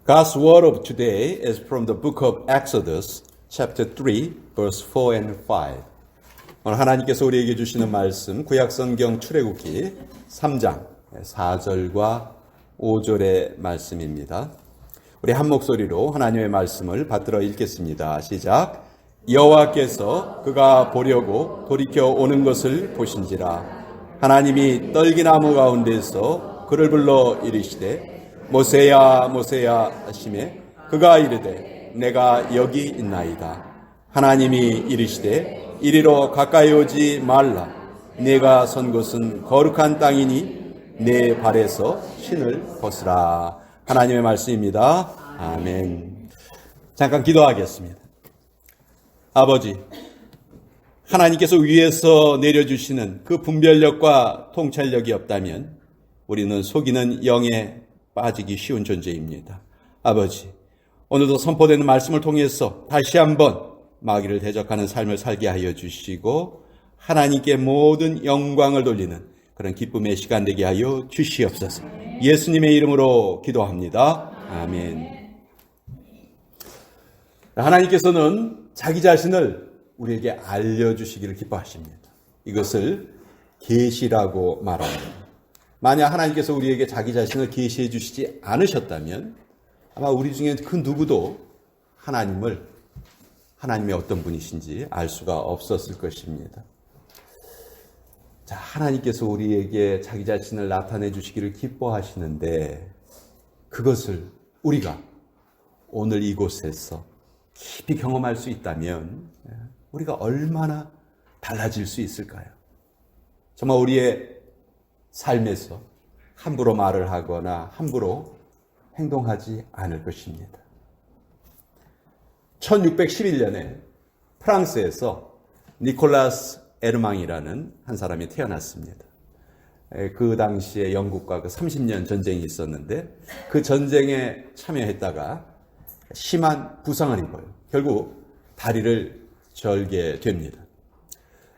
God's word of today is from the book of Exodus, chapter 3, verse 4 and 5. 오늘 하나님께서 우리에게 주시는 말씀, 구약성경 출애굽기 3장 4절과 5절의 말씀입니다. 우리 한 목소리로 하나님의 말씀을 받들어 읽겠습니다. 시작. 여호와께서 그가 보려고 돌이켜 오는 것을 보신지라. 하나님이 떨기나무 가운데서 그를 불러 이르시되 모세야 모세야 하시매 그가 이르되 내가 여기 있나이다. 하나님이 이르시되 이리로 가까이 오지 말라. 내가 선 곳은 거룩한 땅이니 내 발에서 신을 벗으라. 하나님의 말씀입니다. 아멘. 잠깐 기도하겠습니다. 아버지, 하나님께서 위에서 내려주시는 그 분별력과 통찰력이 없다면 우리는 속이는 영에 빠지기 쉬운 존재입니다. 아버지, 오늘도 선포되는 말씀을 통해서 다시 한번 마귀를 대적하는 삶을 살게 하여 주시고 하나님께 모든 영광을 돌리는 그런 기쁨의 시간 되게 하여 주시옵소서. 예수님의 이름으로 기도합니다. 아멘. 하나님께서는 자기 자신을 우리에게 알려주시기를 기뻐하십니다. 이것을 계시라고 말합니다. 만약 하나님께서 우리에게 자기 자신을 계시해 주시지 않으셨다면 아마 우리 중에 그 누구도 하나님의 어떤 분이신지 알 수가 없었을 것입니다. 자, 하나님께서 우리에게 자기 자신을 나타내 주시기를 기뻐하시는데 그것을 우리가 오늘 이곳에서 깊이 경험할 수 있다면 우리가 얼마나 달라질 수 있을까요? 정말 우리의 삶에서 함부로 말을 하거나 함부로 행동하지 않을 것입니다. 1611년에 프랑스에서 니콜라스 에르망이라는 한 사람이 태어났습니다. 그 당시에 영국과 그 30년 전쟁이 있었는데 그 전쟁에 참여했다가 심한 부상을 입어요. 결국 다리를 절게 됩니다.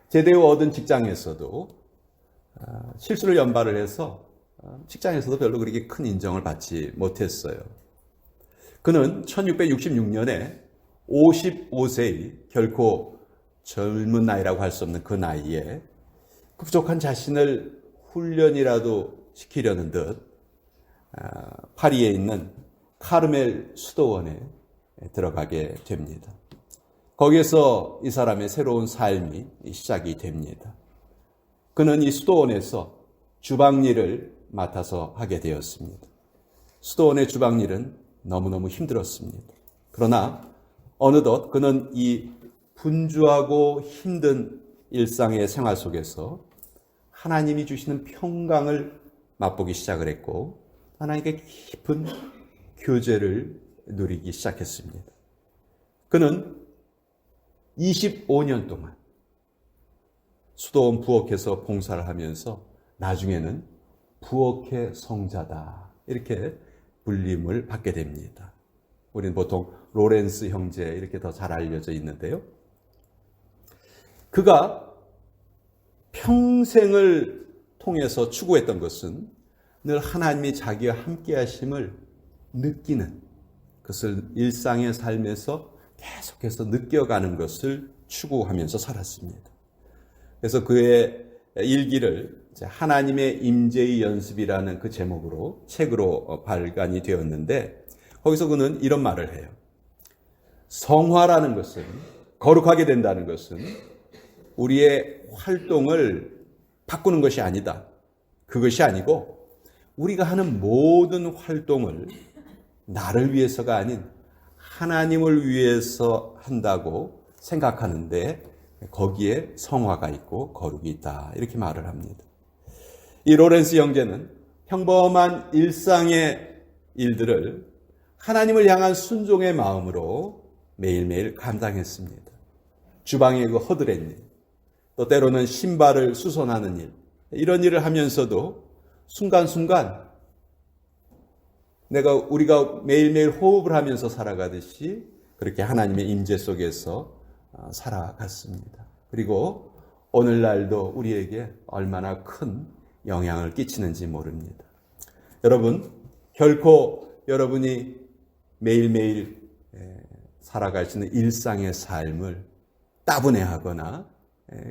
제대 후 얻은 직장에서도 실수를 연발을 해서 직장에서도 별로 그렇게 큰 인정을 받지 못했어요. 그는 1666년에 55세의 결코 젊은 나이라고 할 수 없는 그 나이에 그 부족한 자신을 훈련이라도 시키려는 듯 파리에 있는 카르멜 수도원에 들어가게 됩니다. 거기에서 이 사람의 새로운 삶이 시작이 됩니다. 그는 이 수도원에서 주방일을 맡아서 하게 되었습니다. 수도원의 주방일은 너무너무 힘들었습니다. 그러나 어느덧 그는 이 분주하고 힘든 일상의 생활 속에서 하나님이 주시는 평강을 맛보기 시작을 했고 하나님께 깊은 교제를 누리기 시작했습니다. 그는 25년 동안 수도원 부엌에서 봉사를 하면서 나중에는 부엌의 성자다 이렇게 불림을 받게 됩니다. 우리는 보통 로렌스 형제 이렇게 더 잘 알려져 있는데요. 그가 평생을 통해서 추구했던 것은 늘 하나님이 자기와 함께 하심을 느끼는 그것을 일상의 삶에서 계속해서 느껴가는 것을 추구하면서 살았습니다. 그래서 그의 일기를 하나님의 임재의 연습이라는 그 제목으로 책으로 발간이 되었는데 거기서 그는 이런 말을 해요. 성화라는 것은 거룩하게 된다는 것은 우리의 활동을 바꾸는 것이 아니다. 그것이 아니고 우리가 하는 모든 활동을 나를 위해서가 아닌 하나님을 위해서 한다고 생각하는데 거기에 성화가 있고 거룩이 있다. 이렇게 말을 합니다. 이 로렌스 형제는 평범한 일상의 일들을 하나님을 향한 순종의 마음으로 매일매일 감당했습니다. 주방의 그 허드렛 일, 또 때로는 신발을 수선하는 일, 이런 일을 하면서도 순간순간 우리가 매일매일 호흡을 하면서 살아가듯이 그렇게 하나님의 임재 속에서 살아갔습니다. 그리고 오늘날도 우리에게 얼마나 큰 영향을 끼치는지 모릅니다. 여러분, 결코 여러분이 매일매일 살아갈 수 있는 일상의 삶을 따분해하거나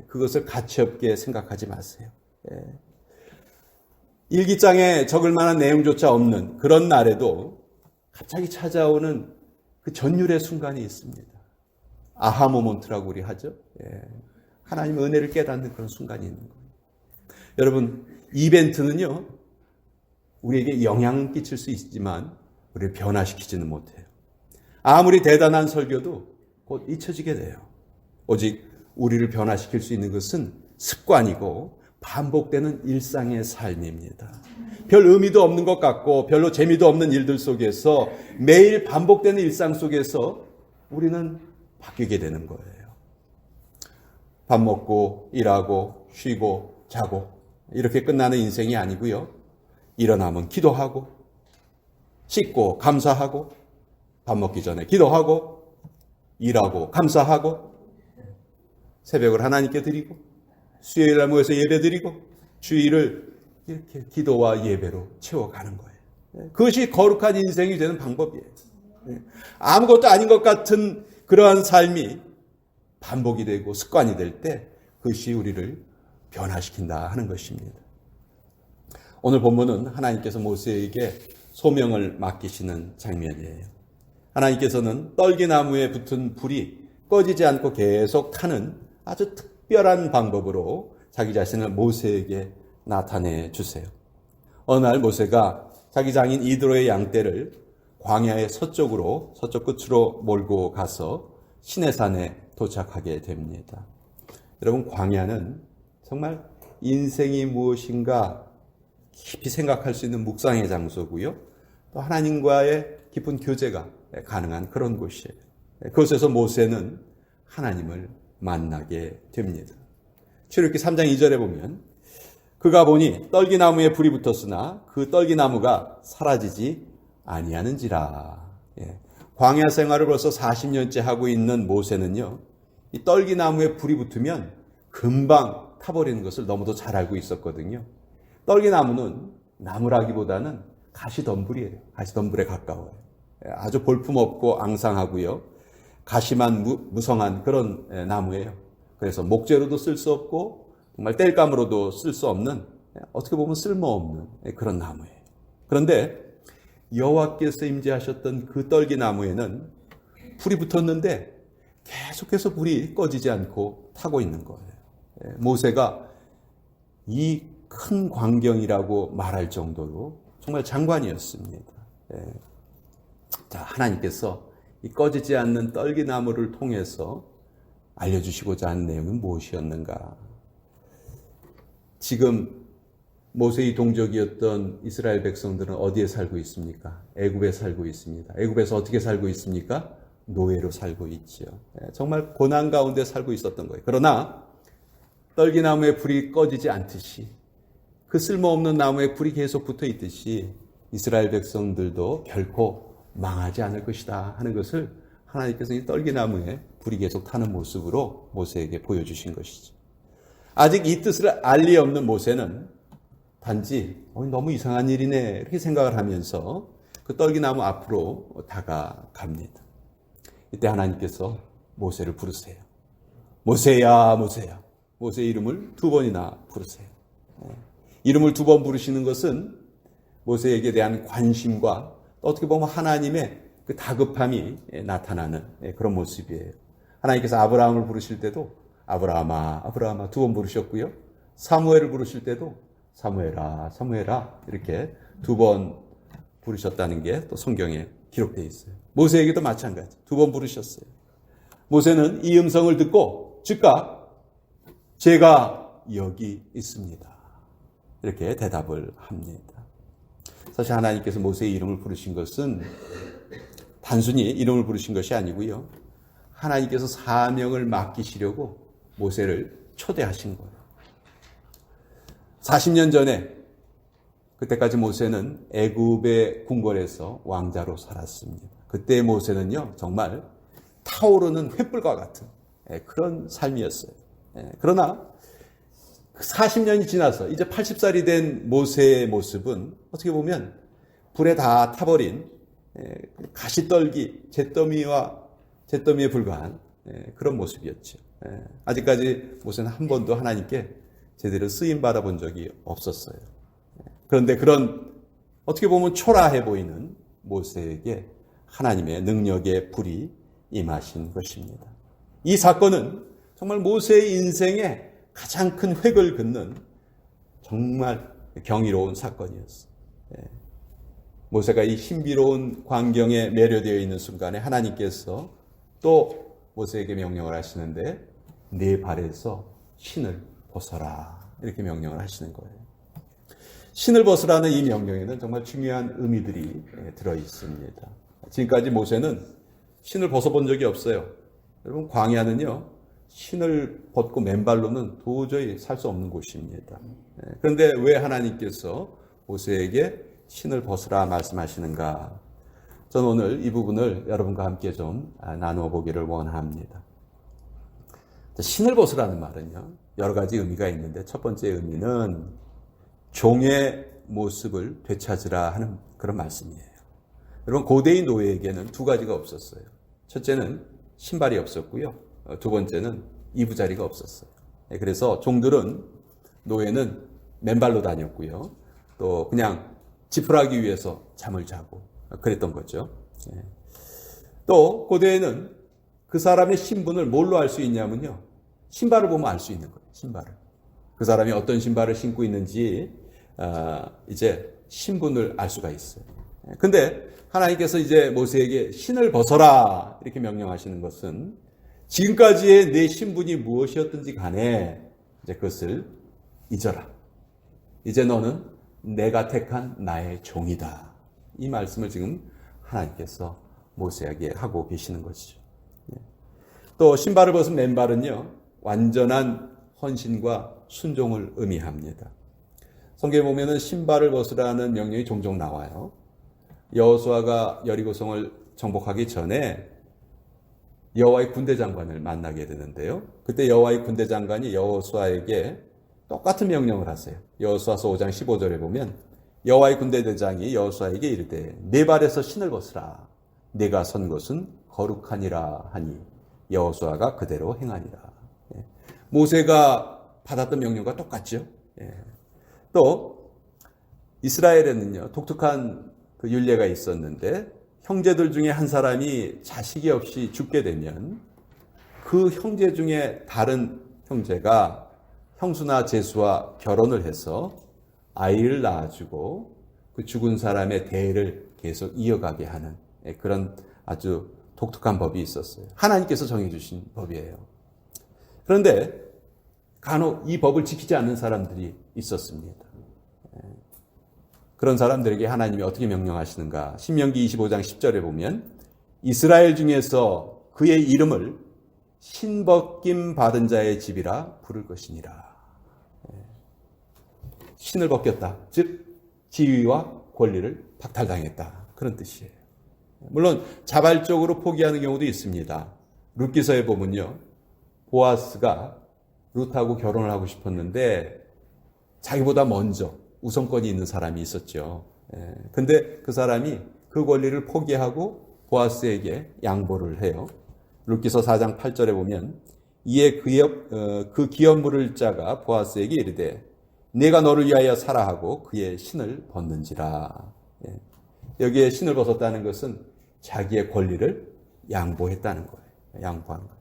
그것을 가치없게 생각하지 마세요. 일기장에 적을 만한 내용조차 없는 그런 날에도 갑자기 찾아오는 그 전율의 순간이 있습니다. 아하 모먼트라고 우리 하죠. 하나님의 은혜를 깨닫는 그런 순간이 있는 거예요. 여러분, 이벤트는요, 우리에게 영향을 끼칠 수 있지만 우리를 변화시키지는 못해요. 아무리 대단한 설교도 곧 잊혀지게 돼요. 오직 우리를 변화시킬 수 있는 것은 습관이고 반복되는 일상의 삶입니다. 별 의미도 없는 것 같고 별로 재미도 없는 일들 속에서 매일 반복되는 일상 속에서 우리는 바뀌게 되는 거예요. 밥 먹고 일하고 쉬고 자고 이렇게 끝나는 인생이 아니고요. 일어나면 기도하고 씻고 감사하고 밥 먹기 전에 기도하고 일하고 감사하고 새벽을 하나님께 드리고 수요일 날 모여서 예배 드리고 주일을 이렇게 기도와 예배로 채워가는 거예요. 그것이 거룩한 인생이 되는 방법이에요. 아무것도 아닌 것 같은 그러한 삶이 반복이 되고 습관이 될 때 그것이 우리를 변화시킨다 하는 것입니다. 오늘 본문은 하나님께서 모세에게 소명을 맡기시는 장면이에요. 하나님께서는 떨기나무에 붙은 불이 꺼지지 않고 계속 타는 아주 특별한 방법으로 자기 자신을 모세에게 나타내 주세요. 어느 날 모세가 자기 장인 이드로의 양떼를 광야의 서쪽 끝으로 몰고 가서 시내산에 도착하게 됩니다. 여러분, 광야는 정말 인생이 무엇인가 깊이 생각할 수 있는 묵상의 장소고요. 또 하나님과의 깊은 교제가 가능한 그런 곳이에요. 그곳에서 모세는 하나님을 만나게 됩니다. 출애굽기 3장 2절에 보면 그가 보니 떨기나무에 불이 붙었으나 그 떨기나무가 사라지지 아니하는지라. 광야 생활을 벌써 40년째 하고 있는 모세는요, 이 떨기나무에 불이 붙으면 금방 타버리는 것을 너무도 잘 알고 있었거든요. 떨기나무는 나무라기보다는 가시덤불이에요. 가시덤불에 가까워요. 아주 볼품없고 앙상하고요. 가시만 무성한 그런 나무예요. 그래서 목재로도 쓸 수 없고 정말 땔감으로도 쓸 수 없는, 어떻게 보면 쓸모없는 그런 나무예요. 그런데 여호와께서 임재하셨던 그 떨기나무에는 불이 붙었는데 계속해서 불이 꺼지지 않고 타고 있는 거예요. 모세가 이 큰 광경이라고 말할 정도로 정말 장관이었습니다. 자, 하나님께서 이 꺼지지 않는 떨기나무를 통해서 알려주시고자 하는 내용은 무엇이었는가? 지금 모세의 동족이었던 이스라엘 백성들은 어디에 살고 있습니까? 애굽에 살고 있습니다. 애굽에서 어떻게 살고 있습니까? 노예로 살고 있지요. 정말 고난 가운데 살고 있었던 거예요. 그러나 떨기나무에 불이 꺼지지 않듯이, 그 쓸모없는 나무에 불이 계속 붙어 있듯이 이스라엘 백성들도 결코 망하지 않을 것이다 하는 것을 하나님께서 이 떨기나무에 불이 계속 타는 모습으로 모세에게 보여주신 것이죠. 아직 이 뜻을 알 리 없는 모세는 단지 너무 이상한 일이네 이렇게 생각을 하면서 그 떨기나무 앞으로 다가갑니다. 이때 하나님께서 모세를 부르세요. 모세야, 모세야. 모세의 이름을 2번이나 부르세요. 이름을 2번 부르시는 것은 모세에게 대한 관심과 어떻게 보면 하나님의 그 다급함이 나타나는 그런 모습이에요. 하나님께서 아브라함을 부르실 때도 아브라함아, 아브라함아 2번 부르셨고요. 사무엘을 부르실 때도 사무엘아, 사무엘아 이렇게 2번 부르셨다는 게 또 성경에 기록되어 있어요. 모세에게도 마찬가지 2번 부르셨어요. 모세는 이 음성을 듣고 즉각 제가 여기 있습니다. 이렇게 대답을 합니다. 사실 하나님께서 모세의 이름을 부르신 것은 단순히 이름을 부르신 것이 아니고요. 하나님께서 사명을 맡기시려고 모세를 초대하신 거예요. 40년 전에 그때까지 모세는 애굽의 궁궐에서 왕자로 살았습니다. 그때 모세는요 정말 타오르는 횃불과 같은 그런 삶이었어요. 그러나 40년이 지나서 이제 80살이 된 모세의 모습은 어떻게 보면 불에 다 타버린 가시떨기, 잿더미에 불과한 그런 모습이었죠. 아직까지 모세는 한 번도 하나님께 제대로 쓰임 받아본 적이 없었어요. 그런데 그런 어떻게 보면 초라해 보이는 모세에게 하나님의 능력의 불이 임하신 것입니다. 이 사건은 정말 모세의 인생에 가장 큰 획을 긋는 정말 경이로운 사건이었어요. 모세가 이 신비로운 광경에 매료되어 있는 순간에 하나님께서 또 모세에게 명령을 하시는데 네 발에서 신을 벗어라 이렇게 명령을 하시는 거예요. 신을 벗으라는 이 명령에는 정말 중요한 의미들이 들어 있습니다. 지금까지 모세는 신을 벗어본 적이 없어요. 여러분 광야는요 신을 벗고 맨발로는 도저히 살 수 없는 곳입니다. 그런데 왜 하나님께서 모세에게 신을 벗으라 말씀하시는가? 저는 오늘 이 부분을 여러분과 함께 좀 나누어 보기를 원합니다. 신을 벗으라는 말은요 여러 가지 의미가 있는데 첫 번째 의미는 종의 모습을 되찾으라 하는 그런 말씀이에요. 여러분 고대의 노예에게는 두 가지가 없었어요. 첫째는 신발이 없었고요. 두 번째는 이부자리가 없었어요. 그래서 종들은 노예는 맨발로 다녔고요. 또 그냥 지푸라기 위에서 잠을 자고 그랬던 거죠. 또 고대에는 그 사람의 신분을 뭘로 알 수 있냐면요. 신발을 보면 알 수 있는 거예요. 신발을. 그 사람이 어떤 신발을 신고 있는지 이제 신분을 알 수가 있어요. 근데 하나님께서 이제 모세에게 신을 벗어라 이렇게 명령하시는 것은 지금까지의 내 신분이 무엇이었든지 간에 이제 그것을 잊어라. 이제 너는 내가 택한 나의 종이다. 이 말씀을 지금 하나님께서 모세에게 하고 계시는 것이죠. 또 신발을 벗은 맨발은요. 완전한 헌신과 순종을 의미합니다. 성경에 보면은 신발을 벗으라는 명령이 종종 나와요. 여호수아가 여리고성을 정복하기 전에 여호와의 군대 장관을 만나게 되는데요. 그때 여호와의 군대 장관이 여호수아에게 똑같은 명령을 하세요. 여호수아서 5장 15절에 보면 여호와의 군대 대장이 여호수아에게 이르되 네 발에서 신을 벗으라. 네가 선 것은 거룩하니라 하니 여호수아가 그대로 행하니라. 모세가 받았던 명령과 똑같죠. 또 이스라엘에는요 독특한 그 율례가 있었는데 형제들 중에 한 사람이 자식이 없이 죽게 되면 그 형제 중에 다른 형제가 형수나 제수와 결혼을 해서 아이를 낳아주고 그 죽은 사람의 대를 계속 이어가게 하는 그런 아주 독특한 법이 있었어요. 하나님께서 정해주신 법이에요. 그런데 간혹 이 법을 지키지 않는 사람들이 있었습니다. 그런 사람들에게 하나님이 어떻게 명령하시는가? 신명기 25장 10절에 보면 이스라엘 중에서 그의 이름을 신벗김 받은 자의 집이라 부를 것이니라. 신을 벗겼다. 즉 지위와 권리를 박탈당했다. 그런 뜻이에요. 물론 자발적으로 포기하는 경우도 있습니다. 룻기서에 보면요. 보아스가 룻하고 결혼을 하고 싶었는데 자기보다 먼저 우선권이 있는 사람이 있었죠. 근데 그 사람이 그 권리를 포기하고 보아스에게 양보를 해요. 룻기서 4장 8절에 보면 이에 그 기업 물을 자가 보아스에게 이르되 내가 너를 위하여 사라 하고 그의 신을 벗는지라. 여기에 신을 벗었다는 것은 자기의 권리를 양보했다는 거예요. 양보한 거예요.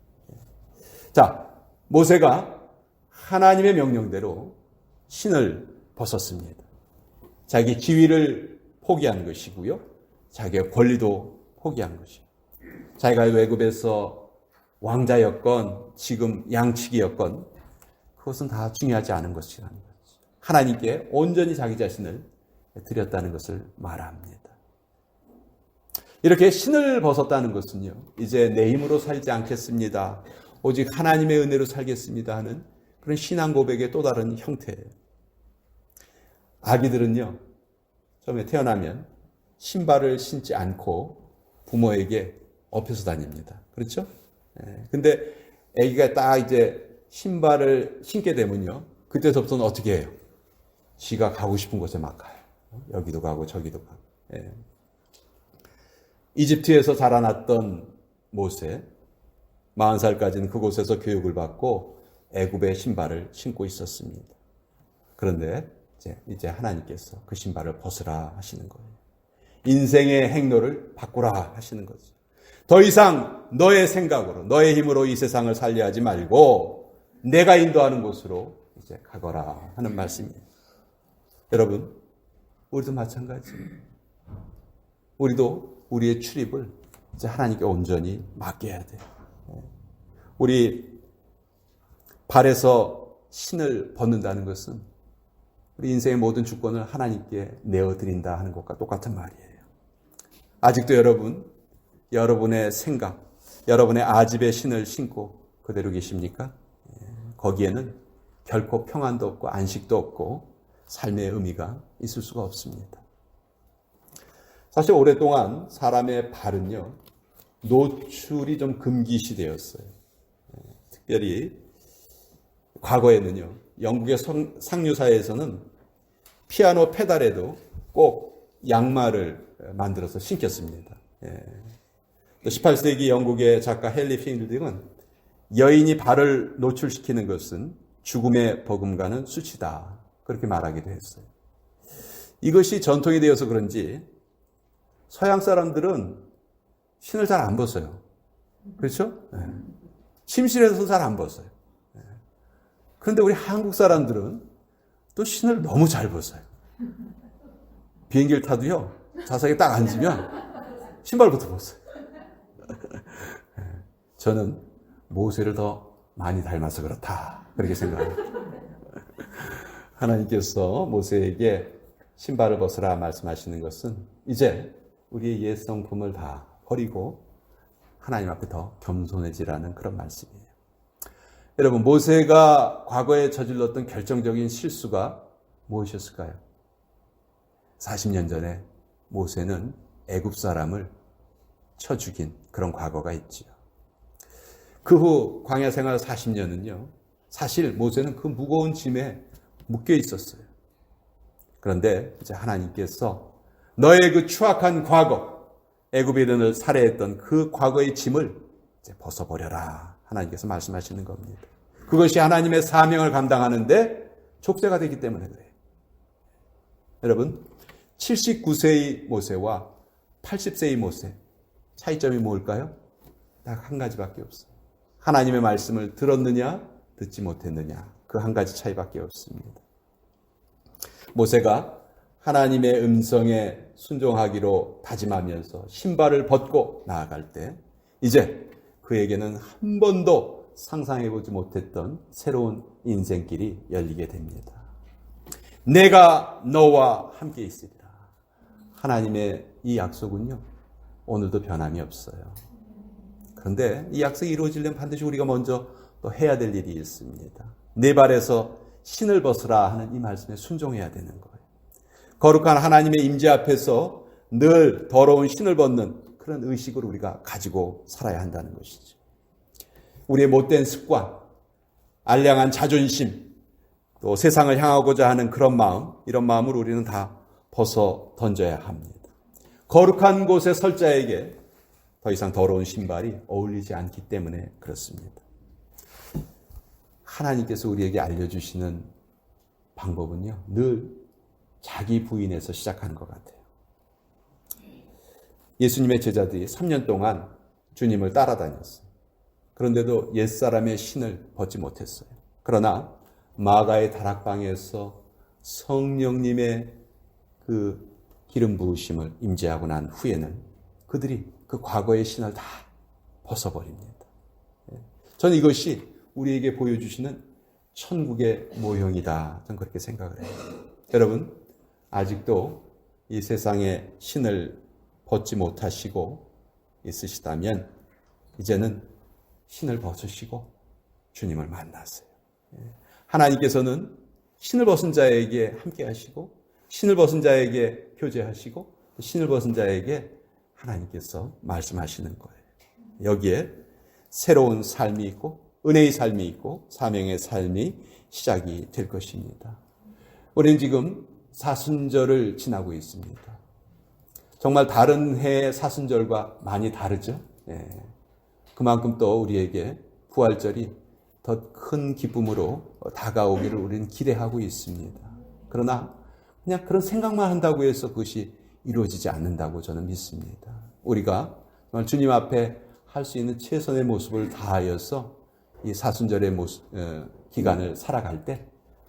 자, 모세가 하나님의 명령대로 신을 벗었습니다. 자기 지위를 포기한 것이고요. 자기의 권리도 포기한 것이고. 자기가 외국에서 왕자였건 지금 양치기였건 그것은 다 중요하지 않은 것이라는 거죠. 하나님께 온전히 자기 자신을 드렸다는 것을 말합니다. 이렇게 신을 벗었다는 것은요. 이제 내 힘으로 살지 않겠습니다. 오직 하나님의 은혜로 살겠습니다 하는 그런 신앙 고백의 또 다른 형태예요. 아기들은요. 처음에 태어나면 신발을 신지 않고 부모에게 업혀서 다닙니다. 그렇죠? 근데 아기가 딱 이제 신발을 신게 되면요. 그때부터는 어떻게 해요? 지가 가고 싶은 곳에 막 가요. 여기도 가고 저기도 가고. 이집트에서 자라났던 모세, 40살까지는 그곳에서 교육을 받고 애굽의 신발을 신고 있었습니다. 그런데 이제 하나님께서 그 신발을 벗으라 하시는 거예요. 인생의 행로를 바꾸라 하시는 거죠. 더 이상 너의 생각으로, 너의 힘으로 이 세상을 살려 하지 말고 내가 인도하는 곳으로 이제 가거라 하는 말씀이에요. 여러분, 우리도 마찬가지예요. 우리도 우리의 출입을 이제 하나님께 온전히 맡겨야 돼요. 우리 발에서 신을 벗는다는 것은 우리 인생의 모든 주권을 하나님께 내어드린다 하는 것과 똑같은 말이에요. 아직도 여러분의 생각, 여러분의 아집의 신을 신고 그대로 계십니까? 거기에는 결코 평안도 없고 안식도 없고 삶의 의미가 있을 수가 없습니다. 사실 오랫동안 사람의 발은요, 노출이 좀 금기시되었어요. 특별히 과거에는요, 영국의 상류사회에서는 피아노 페달에도 꼭 양말을 만들어서 신겼습니다. 18세기 영국의 작가 헨리 필딩은 여인이 발을 노출시키는 것은 죽음에 버금가는 수치다, 그렇게 말하기도 했어요. 이것이 전통이 되어서 그런지 서양 사람들은 신을 잘 안 벗어요. 그렇죠? 침실에서 잘 안 벗어요. 그런데 우리 한국 사람들은 또 신을 너무 잘 벗어요. 비행기를 타도요, 좌석에 딱 앉으면 신발부터 벗어요. 저는 모세를 더 많이 닮아서 그렇다, 그렇게 생각합니다. 하나님께서 모세에게 신발을 벗으라 말씀하시는 것은 이제 우리의 옛 성품을 다 버리고 하나님 앞에 더 겸손해지라는 그런 말씀이에요. 여러분, 모세가 과거에 저질렀던 결정적인 실수가 무엇이었을까요? 40년 전에 모세는 애굽 사람을 쳐 죽인 그런 과거가 있지요. 그 후 광야 생활 40년은요, 사실 모세는 그 무거운 짐에 묶여 있었어요. 그런데 이제 하나님께서 너의 그 추악한 과거, 애굽인을 살해했던 그 과거의 짐을 이제 벗어버려라, 하나님께서 말씀하시는 겁니다. 그것이 하나님의 사명을 감당하는데 족쇄가 되기 때문에 그래요. 여러분, 79세의 모세와 80세의 모세, 차이점이 뭘까요? 딱 한 가지밖에 없어요. 하나님의 말씀을 들었느냐, 듣지 못했느냐, 그 한 가지 차이밖에 없습니다. 모세가 하나님의 음성에 순종하기로 다짐하면서 신발을 벗고 나아갈 때 이제 그에게는 한 번도 상상해보지 못했던 새로운 인생길이 열리게 됩니다. 내가 너와 함께 있으리라. 하나님의 이 약속은요, 오늘도 변함이 없어요. 그런데 이 약속이 이루어지려면 반드시 우리가 먼저 또 해야 될 일이 있습니다. 내 발에서 신을 벗으라 하는 이 말씀에 순종해야 되는 거예요. 거룩한 하나님의 임재 앞에서 늘 더러운 신을 벗는 그런 의식을 우리가 가지고 살아야 한다는 것이죠. 우리의 못된 습관, 알량한 자존심, 또 세상을 향하고자 하는 그런 마음, 이런 마음을 우리는 다 벗어 던져야 합니다. 거룩한 곳에 설 자에게 더 이상 더러운 신발이 어울리지 않기 때문에 그렇습니다. 하나님께서 우리에게 알려주시는 방법은요, 늘 자기 부인에서 시작하는 것 같아요. 예수님의 제자들이 3년 동안 주님을 따라다녔어요. 그런데도 옛사람의 신을 벗지 못했어요. 그러나 마가의 다락방에서 성령님의 그 기름 부으심을 임재하고 난 후에는 그들이 그 과거의 신을 다 벗어버립니다. 저는 이것이 우리에게 보여주시는 천국의 모형이다, 저는 그렇게 생각을 해요. 여러분, 아직도 이 세상의 신을 벗지 못하시고 있으시다면 이제는 신을 벗으시고 주님을 만나세요. 하나님께서는 신을 벗은 자에게 함께 하시고 신을 벗은 자에게 교제하시고 신을 벗은 자에게 하나님께서 말씀하시는 거예요. 여기에 새로운 삶이 있고 은혜의 삶이 있고 사명의 삶이 시작이 될 것입니다. 우리는 지금 사순절을 지나고 있습니다. 정말 다른 해의 사순절과 많이 다르죠. 예. 그만큼 또 우리에게 부활절이 더 큰 기쁨으로 다가오기를 우리는 기대하고 있습니다. 그러나 그냥 그런 생각만 한다고 해서 그것이 이루어지지 않는다고 저는 믿습니다. 우리가 정말 주님 앞에 할 수 있는 최선의 모습을 다하여서 이 사순절의 기간을 살아갈 때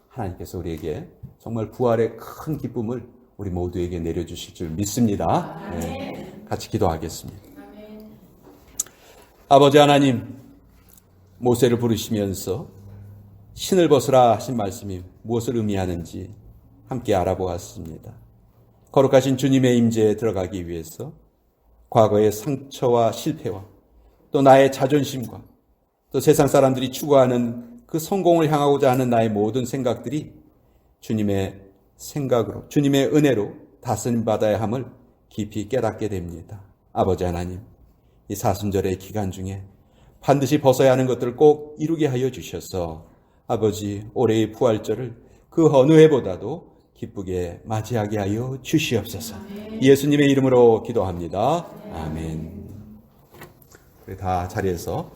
하나님께서 우리에게 정말 부활의 큰 기쁨을 우리 모두에게 내려주실 줄 믿습니다. 네, 같이 기도하겠습니다. 아버지 하나님, 모세를 부르시면서 신을 벗으라 하신 말씀이 무엇을 의미하는지 함께 알아보았습니다. 거룩하신 주님의 임재에 들어가기 위해서 과거의 상처와 실패와 또 나의 자존심과 또 세상 사람들이 추구하는 그 성공을 향하고자 하는 나의 모든 생각들이 주님의 생각으로, 주님의 은혜로 다스림 받아야 함을 깊이 깨닫게 됩니다. 아버지 하나님, 이 사순절의 기간 중에 반드시 벗어야 하는 것들을 꼭 이루게 하여 주셔서 아버지 올해의 부활절을 그 어느 해보다도 기쁘게 맞이하게 하여 주시옵소서. 예수님의 이름으로 기도합니다. 아멘. 우리 다 자리에서